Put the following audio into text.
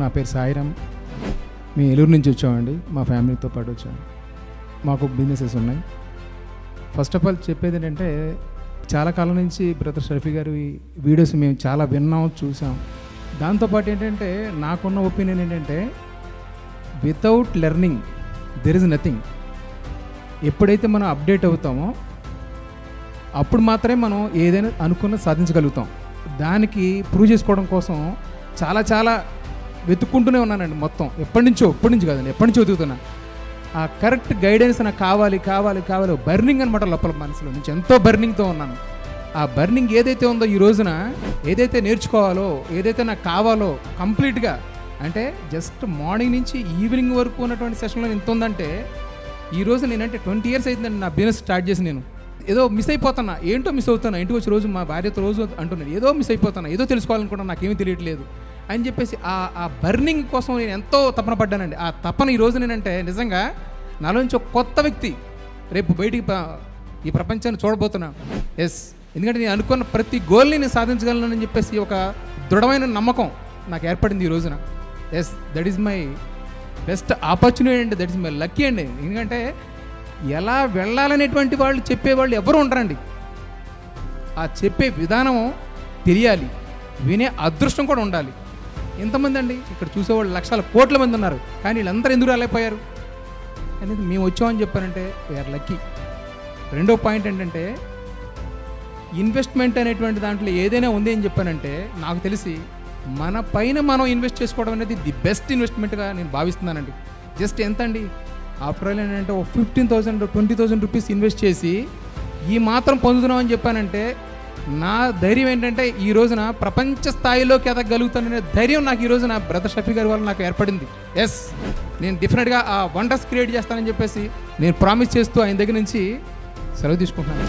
నా పేరు సాయిరామ్. మేము ఏలూరు నుంచి వచ్చామండి. మా ఫ్యామిలీతో పాటు వచ్చాము. మాకు బిజినెసెస్ ఉన్నాయి. ఫస్ట్ ఆఫ్ ఆల్ చెప్పేది ఏంటంటే, చాలా కాలం నుంచి బ్రదర్ షఫీ గారి వీడియోస్ మేము చాలా విన్నాం, చూసాం. దాంతోపాటు ఏంటంటే, నాకున్న ఒపీనియన్ ఏంటంటే, without learning there is nothing. ఎప్పుడైతే మనం అప్డేట్ అవుతామో అప్పుడు మాత్రమే మనం ఏదైనా అనుకున్నది సాధించగలుగుతాం. దానికి ప్రూవ్ చేసుకోవడం కోసం చాలా వెతుక్కుంటూనే ఉన్నానండి. మొత్తం ఇప్పటి నుంచి కాదండి, ఎప్పటి నుంచో వెతుకుతున్నా. ఆ కరెక్ట్ గైడెన్స్ నాకు కావాలి. బర్నింగ్ అనమాట. లోపల మనసులో నుంచి ఎంతో బర్నింగ్తో ఉన్నాను. ఆ బర్నింగ్ ఏదైతే ఉందో ఈ రోజున, ఏదైతే నేర్చుకోవాలో, ఏదైతే నాకు కావాలో కంప్లీట్గా, అంటే జస్ట్ మార్నింగ్ నుంచి ఈవినింగ్ వరకు ఉన్నటువంటి సెషన్లో ఎంత ఉందంటే, ఈ రోజు నేనంటే 20 years అవుతుందండి నా బిజినెస్ స్టార్ట్ చేసి. నేను ఏదో మిస్ అయిపోతున్నా, ఏంటో మిస్ అవుతున్నా. ఇంటికి వచ్చి రోజు మా భార్యతో రోజు అంటున్నాను, ఏదో మిస్ అయిపోతున్నా, ఏదో తెలుసుకోవాలనుకుంటున్నా, నాకేమీ తెలియట్లేదు అని చెప్పేసి ఆ బర్నింగ్ కోసం నేను ఎంతో తపన పడ్డానండి. ఆ తపన ఈరోజు నేనంటే నిజంగా నాలో నుంచి ఒక కొత్త వ్యక్తి రేపు బయటికి ఈ ప్రపంచాన్ని చూడబోతున్నా. ఎస్, ఎందుకంటే నేను అనుకున్న ప్రతి గోల్ని నేను సాధించగలనని చెప్పేసి ఒక దృఢమైన నమ్మకం నాకు ఏర్పడింది ఈ రోజున. Yes, that is my best opportunity అండి. దట్ ఈస్ మై లక్కీ అండి. ఎందుకంటే ఎలా వెళ్ళాలనేటువంటి వాళ్ళు చెప్పేవాళ్ళు ఎవరు ఉండరండి. ఆ చెప్పే విధానం తెలియాలి, వినే అదృష్టం కూడా ఉండాలి. ఎంతమంది అండి ఇక్కడ చూసేవాళ్ళు, లక్షల కోట్ల మంది ఉన్నారు. కానీ వీళ్ళందరూ ఎందుకు రాలేకపోయారు అనేది మేము వచ్చామని చెప్పానంటే వీఆర్ లక్కీ. రెండో పాయింట్ ఏంటంటే, ఇన్వెస్ట్మెంట్ అనేటువంటి దాంట్లో ఏదైనా ఉంది అని చెప్పానంటే, నాకు తెలిసి మన పైన మనం ఇన్వెస్ట్ చేసుకోవడం అనేది ది బెస్ట్ ఇన్వెస్ట్మెంట్గా నేను భావిస్తున్నానండి. జస్ట్ ఎంత అండి, ఆఫ్టర్ ఆల్ ఏంటంటే 15,000 20,000 రూపీస్ ఇన్వెస్ట్ చేసి ఈ మాత్రం పొందుతున్నాం అని చెప్పానంటే, నా ధైర్యం ఏంటంటే ఈ రోజున ప్రపంచ స్థాయిలోకి ఎదగలుగుతాననే ధైర్యం నాకు ఈ రోజున బ్రదర్ షఫీ గారి వల్ల నాకు ఏర్పడింది. ఎస్, నేను డెఫినెట్గా ఆ వండర్స్ క్రియేట్ చేస్తానని చెప్పేసి నేను ప్రామిస్ చేస్తూ ఆయన దగ్గర నుంచి సెలవు తీసుకుంటున్నాను.